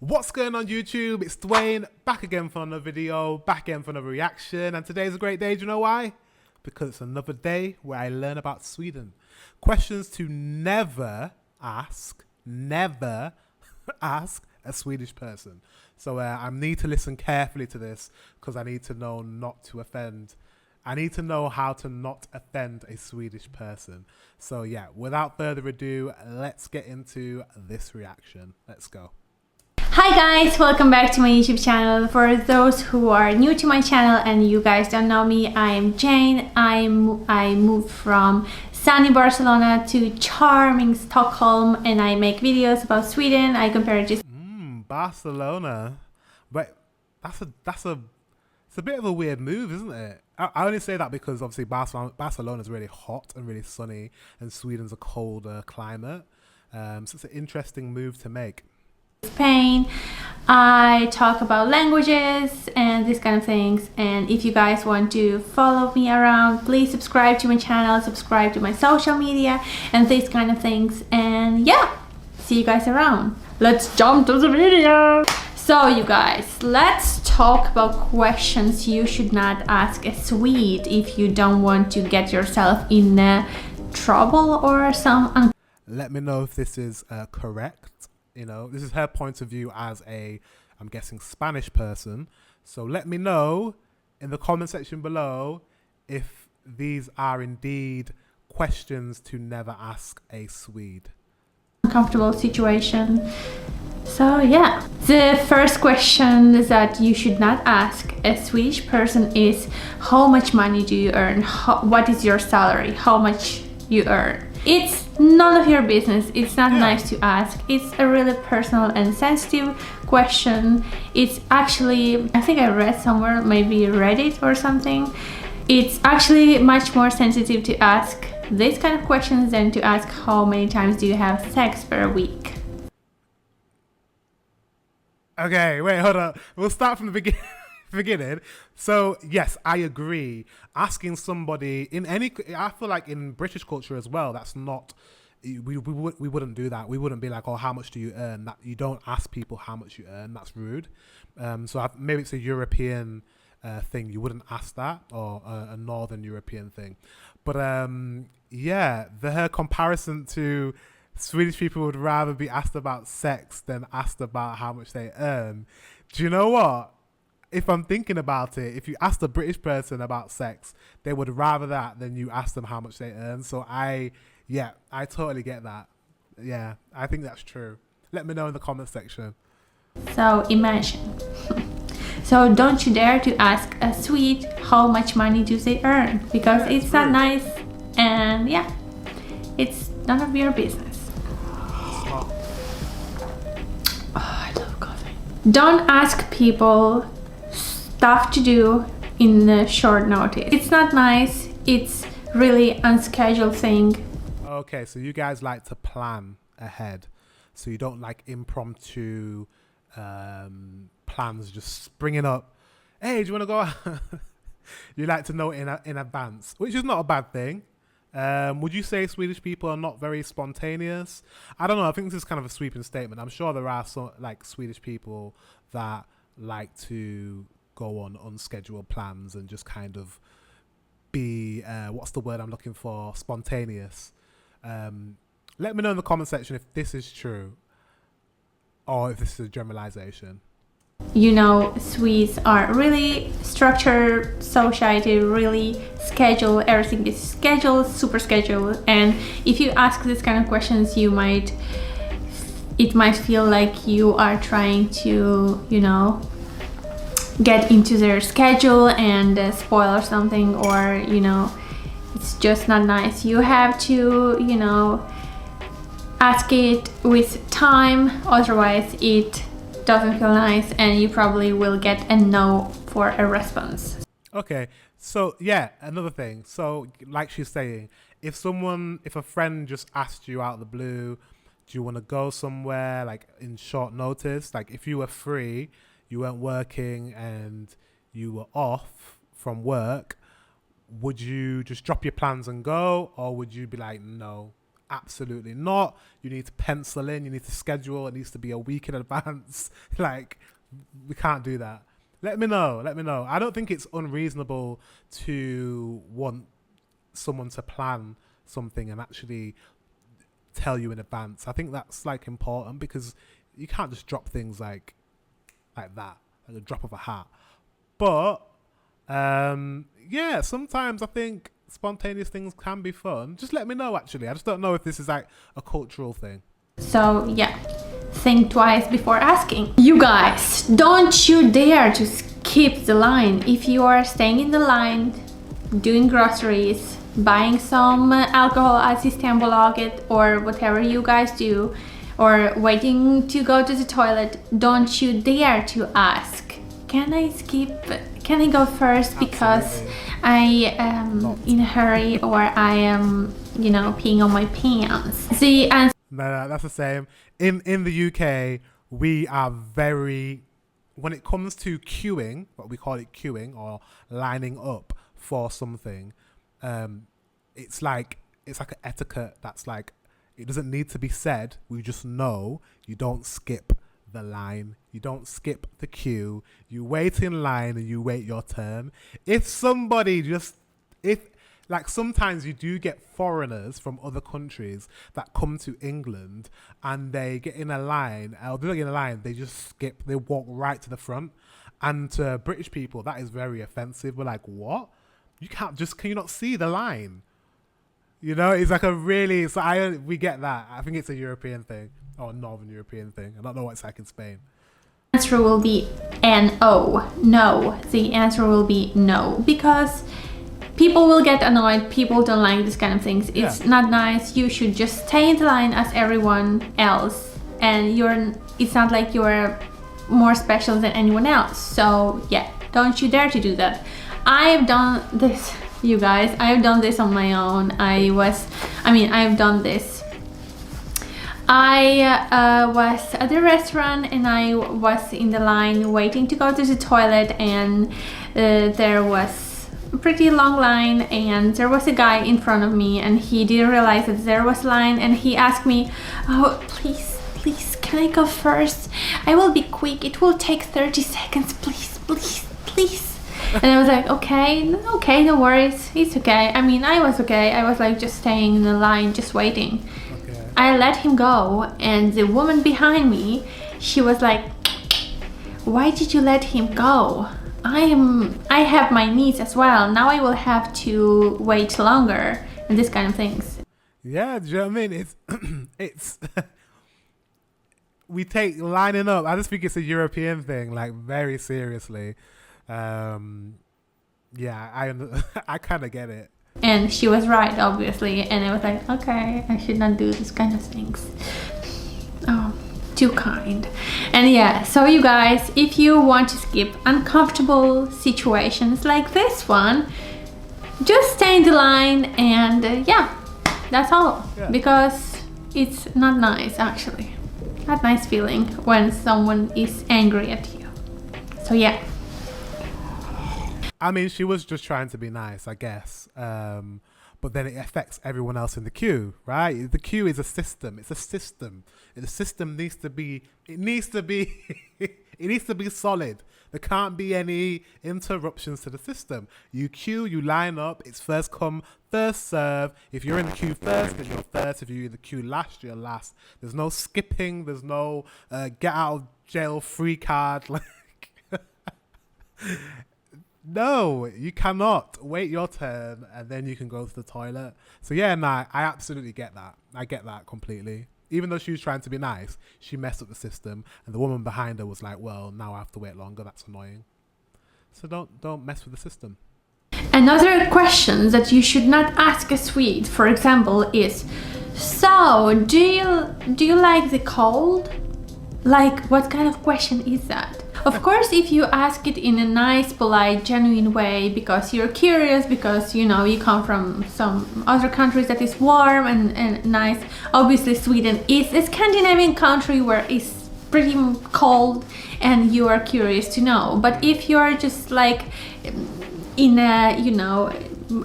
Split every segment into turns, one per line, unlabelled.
What's going on YouTube? It's Dwayne, back again for another video, back again for another reaction, and today's a great day. Do you know why? Because it's another day where I learn about Sweden. Questions to never ask a Swedish person. So I need to listen carefully to this because I need to know not to offend. I need to know how to not offend a Swedish person. So yeah, without further ado, let's get into this reaction. Let's go.
Hi guys, welcome back to my YouTube channel. For those who are new to my channel and you guys don't know me, I am Jane. I moved from sunny Barcelona to charming Stockholm and I make videos about Sweden. I compare it to
Barcelona. But it's a bit of a weird move, isn't it? I only say that because obviously Barcelona is really hot and really sunny and Sweden's a colder climate. So it's an interesting move to make.
Spain. I talk about languages and these kind of things, and if you guys want to follow me around, please subscribe to my channel, subscribe to my social media and these kind of things. And yeah, see you guys around. Let's jump to the video. So you guys, let's talk about questions you should not ask a Swede if you don't want to get yourself in trouble or some.
Let me know if this is correct. You know, this is her point of view as a, I'm guessing, Spanish person. So let me know in the comment section below if these are indeed questions to never ask a Swede.
Uncomfortable situation. So yeah, the first question that you should not ask a Swedish person is how much money do you earn? What is your salary? How much you earn? It's none of your business. It's not nice to ask. It's a really personal and sensitive question. It's actually, I think I read somewhere, maybe Reddit or something. It's actually much more sensitive to ask these kind of questions than to ask how many times do you have sex per week.
Okay, wait, hold on. We'll start from the beginning. So yes, I agree. Asking somebody in any, I feel like in British culture as well, that's not, we wouldn't do that. We wouldn't be like, oh, how much do you earn? That you don't ask people how much you earn. That's rude. Maybe it's a European thing. You wouldn't ask that, or a Northern European thing. But yeah, her comparison to Swedish people would rather be asked about sex than asked about how much they earn. Do you know what? If I'm thinking about it, if you ask a British person about sex, they would rather that than you ask them how much they earn. So I totally get that. Yeah, I think that's true. Let me know in the comment section.
So imagine. So don't you dare to ask a Swede how much money do they earn, because it's not nice, and yeah, it's none of your business. Oh, I love coffee. Don't ask people stuff to do in a short notice. It's not nice. It's really unscheduled thing.
Okay, so you guys like to plan ahead, so you don't like impromptu plans just springing up. Hey, do you want to go out? You like to know in advance, which is not a bad thing. Would you say Swedish people are not very spontaneous? I don't know. I think this is kind of a sweeping statement. I'm sure there are some like Swedish people that like to go on unscheduled plans and just kind of be what's the word I'm looking for? Spontaneous. Let me know in the comment section if this is true or if this is a generalization.
You know, Swedes are really structured society, really scheduled. Everything is scheduled, super scheduled. And if you ask this kind of questions, it might feel like you are trying to, you know, get into their schedule and spoil or something, or, you know, it's just not nice. You have to, you know, ask it with time, otherwise it doesn't feel nice and you probably will get a no for a response.
Okay, so yeah, another thing. So like she's saying, if a friend just asked you out of the blue, do you want to go somewhere like in short notice? Like if you were free, you weren't working and you were off from work, would you just drop your plans and go, or would you be like, no, Absolutely not. You need to pencil in, you need to schedule, it needs to be a week in advance. Like, we can't do that. Let me know. I don't think it's unreasonable to want someone to plan something and actually tell you in advance. I think that's like important, because you can't just drop things like that, like a drop of a hat. But yeah, sometimes I think spontaneous things can be fun. Just let me know, actually. I just don't know if this is like a cultural thing.
So yeah, think twice before asking. You guys, don't you dare to skip the line. If you are staying in the line, doing groceries, buying some alcohol at Systembolaget or whatever you guys do, or waiting to go to the toilet, don't you dare to ask, can I go first because
Absolutely.
I am in a hurry, or I am, peeing on my pants? The answer.
No, that's the same. In the UK, we are very, when it comes to queuing, what we call it queuing or lining up for something, it's like an etiquette that's like, it doesn't need to be said. We just know you don't skip the line. You don't skip the queue. You wait in line and you wait your turn. Like sometimes you do get foreigners from other countries that come to England and they get in a line, or they're not in a line, they just skip, they walk right to the front. And to British people, that is very offensive. We're like, what? Can you not see the line? It's like we get that. I think it's a European thing, or a Northern European thing. I don't know what it's like in Spain.
Answer will be no. No. The answer will be no, because people will get annoyed. People don't like this kind of things. It's not nice. You should just stay in the line as everyone else, and it's not like you're more special than anyone else. So yeah, don't you dare to do that. I've done this, you guys. I've done this on my own. I've done this. I was at the restaurant and I was in the line waiting to go to the toilet, and there was a pretty long line, and there was a guy in front of me, and he didn't realize that there was a line, and he asked me, oh, please, can I go first? I will be quick. It will take 30 seconds. Please. And I was like, okay, no worries. It's okay. I was okay. I was like just staying in the line, just waiting.
Okay.
I let him go, and the woman behind me, she was like, why did you let him go? I have my needs as well. Now I will have to wait longer, and this kind of things.
Yeah, do you know what I mean? It's we take lining up. I just think it's a European thing, like very seriously. Yeah, I kind of get it.
And she was right, obviously. And I was like, okay, I should not do this kind of things. Oh, too kind. And yeah, so you guys, if you want to skip uncomfortable situations like this one, just stay in the line, and yeah, that's all.
Yeah.
Because it's not nice, actually. Not nice feeling when someone is angry at you. So yeah.
She was just trying to be nice, I guess. But then it affects everyone else in the queue, right? The queue is a system. It's a system. The system needs to be solid. There can't be any interruptions to the system. You queue, you line up. It's first come, first serve. If you're in the queue first, then you're first. If you're in the queue last, you're last. There's no skipping. There's no get out of jail free card. No, you cannot. Wait your turn and then you can go to the toilet. So yeah, I absolutely get that. I get that completely. Even though she was trying to be nice, she messed up the system, and the woman behind her was like, well, now I have to wait longer. That's annoying. So don't mess with the system.
Another question that you should not ask a Swede, for example, is, so do you like the cold? Like, what kind of question is that? Of course, if you ask it in a nice, polite, genuine way, because you're curious, because you come from some other countries that is warm and nice. Obviously, Sweden is a Scandinavian country where it's pretty cold, and you are curious to know. But if you're just like in a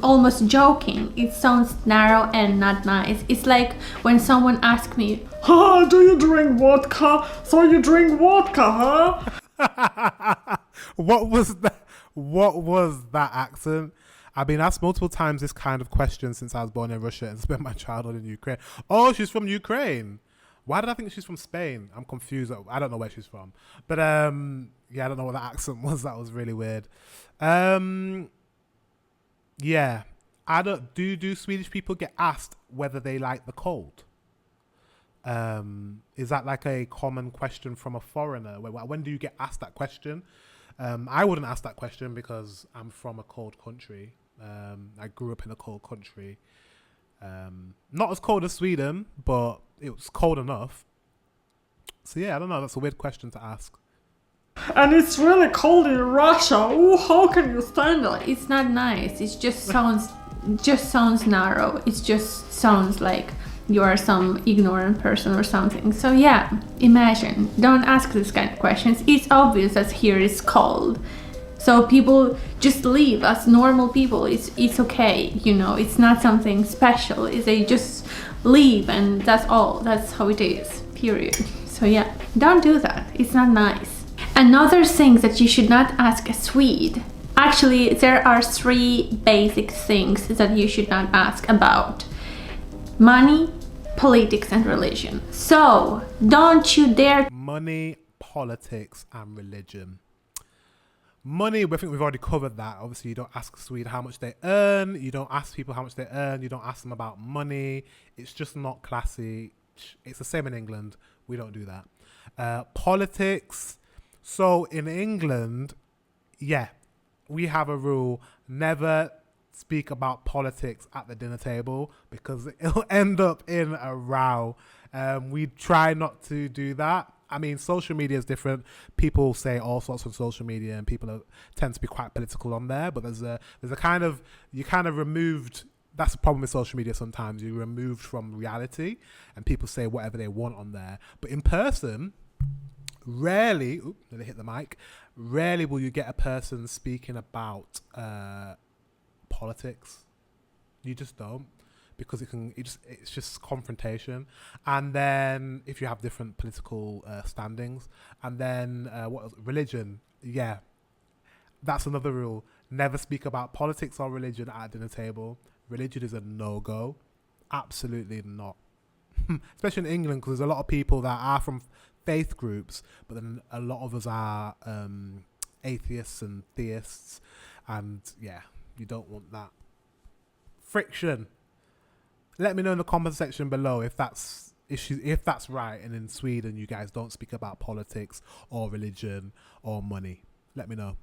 almost joking. It sounds narrow and not nice. It's like when someone asks me, do you drink vodka? So you drink vodka, huh?
What was that accent? I've been asked multiple times this kind of question since I was born in Russia and spent my childhood in Ukraine. Oh, she's from Ukraine. Why did I think she's from Spain? I'm confused. I don't know where she's from. But yeah, I don't know what that accent was. That was really weird. Yeah, I don't. Do Swedish people get asked whether they like the cold? Is that like a common question from a foreigner? When do you get asked that question? I wouldn't ask that question because I'm from a cold country. I grew up in a cold country. Not as cold as Sweden, but it was cold enough. So yeah, I don't know. That's a weird question to ask.
And it's really cold in Russia. Oh, how can you stand it? It's not nice. It just sounds narrow. It just sounds like you are some ignorant person or something. So yeah, imagine. Don't ask this kind of questions. It's obvious that here is cold. So people just leave as normal people. It's okay, you know. It's not something special. They just leave and that's all. That's how it is. Period. So yeah, don't do that. It's not nice. Another thing that you should not ask a Swede. Actually, there are 3 basic things that you should not ask about: money, politics, and religion. So don't you dare.
Money, politics, and religion. Money, I think we've already covered that. Obviously, you don't ask a Swede how much they earn. You don't ask people how much they earn. You don't ask them about money. It's just not classy. It's the same in England. We don't do that. Politics. So in England, yeah, we have a rule: never speak about politics at the dinner table because it'll end up in a row. We try not to do that. I mean, social media is different. People say all sorts on social media, and people tend to be quite political on there. But there's a kind of, you kind of removed. That's the problem with social media. Sometimes you're removed from reality, and people say whatever they want on there. But in person, rarely. Let me hit the mic. Rarely will you get a person speaking about politics. You just don't. Because it's just confrontation. And then if you have different political standings, and then religion, yeah, that's another rule. Never speak about politics or religion at a dinner table. Religion is a no-go. Absolutely not. Especially in England, because there's a lot of people that are from faith groups, but then a lot of us are atheists and theists, and yeah, you don't want that friction. Let me know in the comment section below if that's right, and in Sweden you guys don't speak about politics or religion or money. Let me know.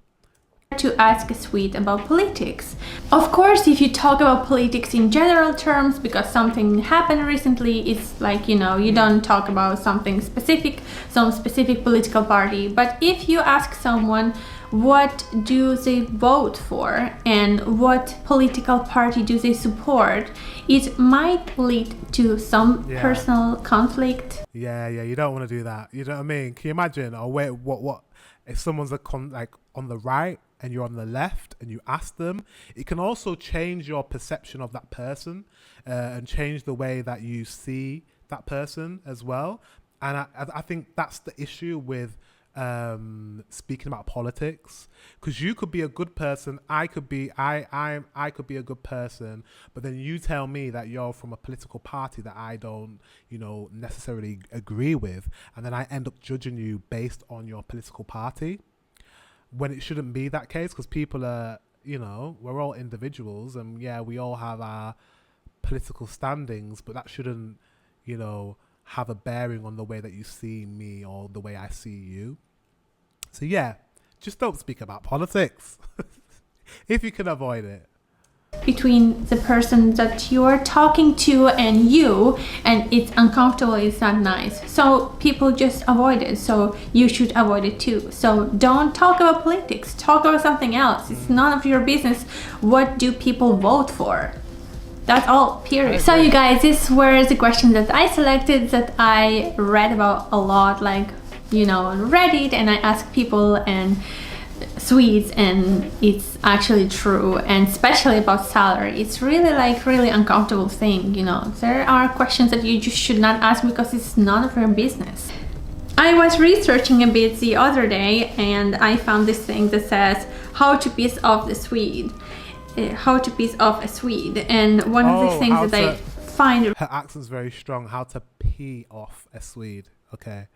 To ask a Swede about politics. Of course, if you talk about politics in general terms because something happened recently, it's like, you know, you don't talk about something specific, some specific political party. But if you ask someone what do they vote for and what political party do they support, it might lead to some personal conflict.
Yeah, you don't want to do that. You know what I mean? Can you imagine? Or wait, what if someone's like on the right and you're on the left and you ask them? It can also change your perception of that person and change the way that you see that person as well. And I think that's the issue with speaking about politics, because you could be a good person, I could be a good person, but then you tell me that you're from a political party that I don't, you know, necessarily agree with, and then I end up judging you based on your political party, when it shouldn't be that case, because people are, you know, we're all individuals, and yeah, we all have our political standings, but that shouldn't, you know, have a bearing on the way that you see me or the way I see you. So yeah, just don't speak about politics if you can avoid it.
Between the person that you are talking to and you, and it's uncomfortable, it's not nice. So people just avoid it. So you should avoid it too. So don't talk about politics, talk about something else. It's none of your business what do people vote for. That's all, period. So you guys, this were the questions that I selected, that I read about a lot, like, you know, on Reddit, and I asked people, and Swedes, and it's actually true, and especially about salary, it's really like really uncomfortable thing, you know. There are questions that you just should not ask because it's none of your business. I was researching a bit the other day and I found this thing that says how to piss off the Swede, how to piss off a Swede, and one of the things that I find
her accent's very strong, how to pee off a Swede. Okay,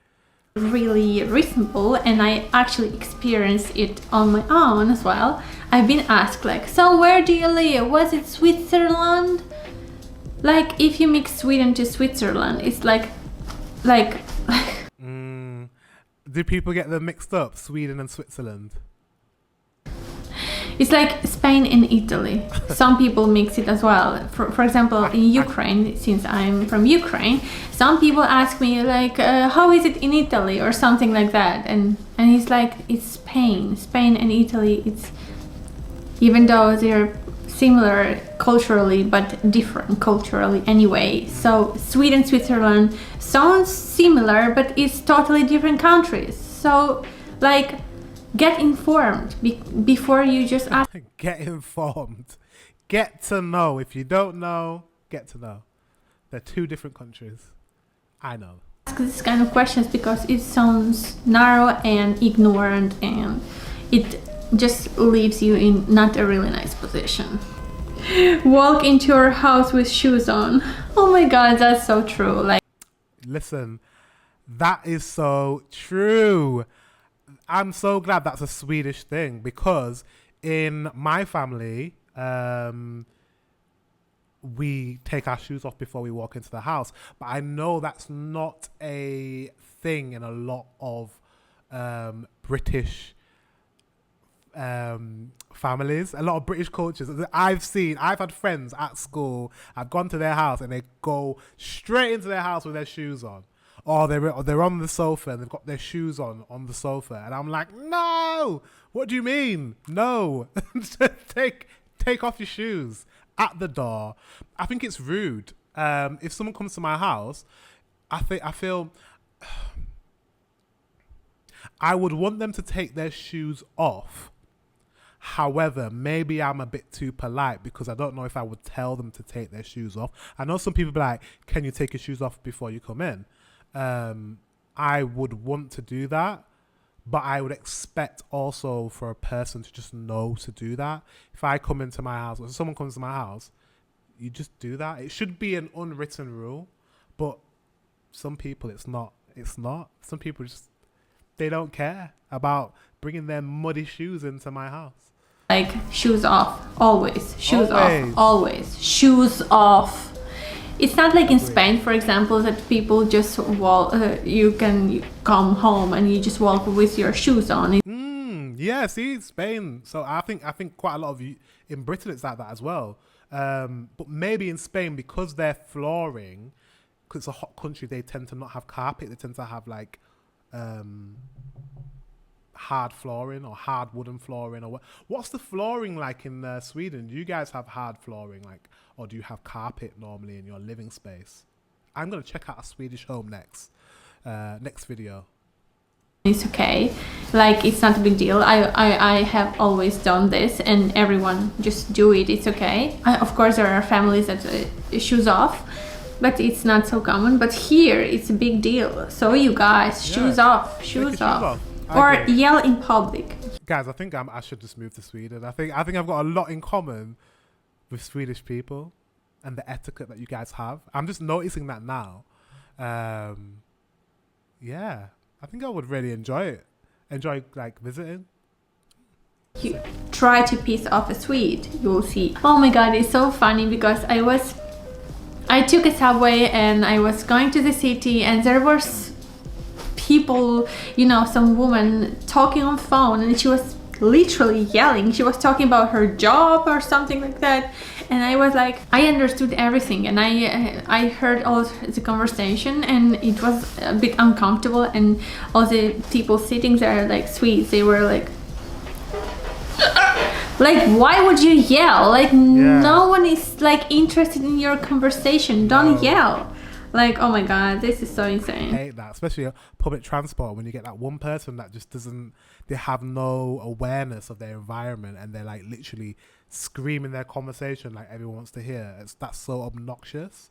really reasonable, and I actually experienced it on my own as well. I've been asked like, so where do you live? Was it Switzerland? Like if you mix Sweden to Switzerland, it's like
do people get them mixed up, Sweden and Switzerland?
it's like Spain and Italy. Some people mix it as well. For example, in Ukraine, since I'm from Ukraine, some people ask me like, how is it in Italy or something like that, and it's like, it's Spain and Italy. It's, even though they're similar culturally but different culturally anyway. So Sweden, Switzerland sounds similar, but it's totally different countries. So like, get informed before you just ask.
Get informed. Get to know. If you don't know, get to know. They're two different countries. I know.
Ask this kind of questions because it sounds narrow and ignorant, and it just leaves you in not a really nice position. Walk into your house with shoes on. Oh my god, that's so true. Like,
listen, that is so true. I'm so glad that's a Swedish thing, because in my family, we take our shoes off before we walk into the house. But I know that's not a thing in a lot of British families, a lot of British cultures. I've had friends at school, I've gone to their house and they go straight into their house with their shoes on. Or they're on the sofa and they've got their shoes on the sofa. And I'm like, no! What do you mean? No! Take off your shoes at the door. I think it's rude. If someone comes to my house, I feel I would want them to take their shoes off. However, maybe I'm a bit too polite because I don't know if I would tell them to take their shoes off. I know some people be like, can you take your shoes off before you come in? I would want to do that, but I would expect also for a person to just know to do that. If I come into my house, or someone comes to my house, you just do that. It should be an unwritten rule, but some people it's not. Some people just, they don't care about bringing their muddy shoes into my house.
Like, shoes off, always. Shoes off, always. Shoes off. It's not like in Spain, for example, that people just walk. You can come home and you just walk with your shoes on.
Yeah, see, Spain. So I think quite a lot of you in Britain it's like that as well. But maybe in Spain, because they're flooring, because it's a hot country, they tend to not have carpet. They tend to have like hard flooring or hard wooden flooring. Or what's the flooring like in Sweden? Do you guys have hard flooring, like, or do you have carpet normally in your living space? I'm gonna check out a Swedish home next video.
It's okay, like, it's not a big deal. I have always done this, and everyone just do it. It's okay. Of course there are families that shoes off, but it's not so common. But here it's a big deal. So you guys, shoes off, shoes off. Or yell in public.
Guys, I think I should just move to Sweden. I think I've got a lot in common with Swedish people and the etiquette that you guys have. I'm just noticing that now. Yeah, I think I would really enjoy it. Enjoy like visiting.
You try to piss off a Swede, you will see. Oh my god, it's so funny because I took a subway and I was going to the city, and there was people, you know, some woman talking on phone, and she was literally yelling. She was talking about her job or something like that, and I was like, I understood everything, and I heard all the conversation, and it was a bit uncomfortable. And all the people sitting there, like Swedes, they were like why would you yell? Like, no one is like interested in your conversation. Don't yell. Like, oh my god, this is so insane.
I hate that, especially public transport, when you get that one person that just doesn't, they have no awareness of their environment, and they're like literally screaming their conversation like everyone wants to hear. That's so obnoxious.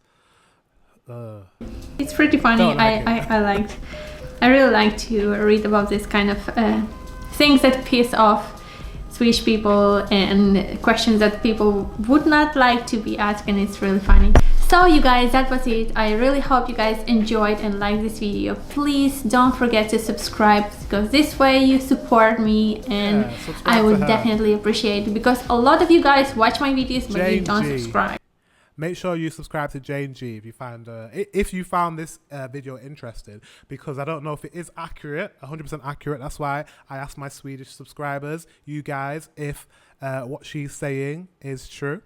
It's pretty funny. I really like to read about this kind of things that piss off Swedish people and questions that people would not like to be asked, and it's really funny. So you guys, that was it. I really hope you guys enjoyed and liked this video. Please don't forget to subscribe, because this way you support me, and I would definitely appreciate it, because a lot of you guys watch my videos but you don't subscribe.
Make sure you subscribe to Jane G if you found this video interesting, because I don't know if it is accurate, 100% accurate. That's why I asked my Swedish subscribers, you guys, if what she's saying is true.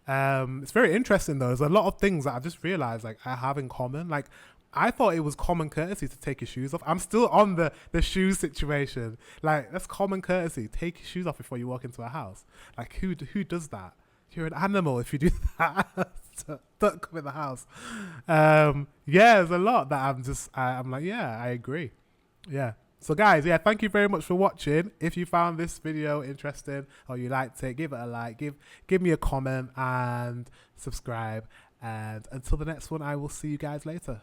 It's very interesting though. There's a lot of things that I've just realized like I have in common. Like, I thought it was common courtesy to take your shoes off. I'm still on the shoes situation. Like, that's common courtesy. Take your shoes off before you walk into a house. Like, who does that? You're an animal if you do that. Don't come in the house. Yeah, there's a lot that I'm like, yeah, I agree. Yeah. So guys, yeah, thank you very much for watching. If you found this video interesting or you liked it, give it a like, give me a comment and subscribe. And until the next one, I will see you guys later.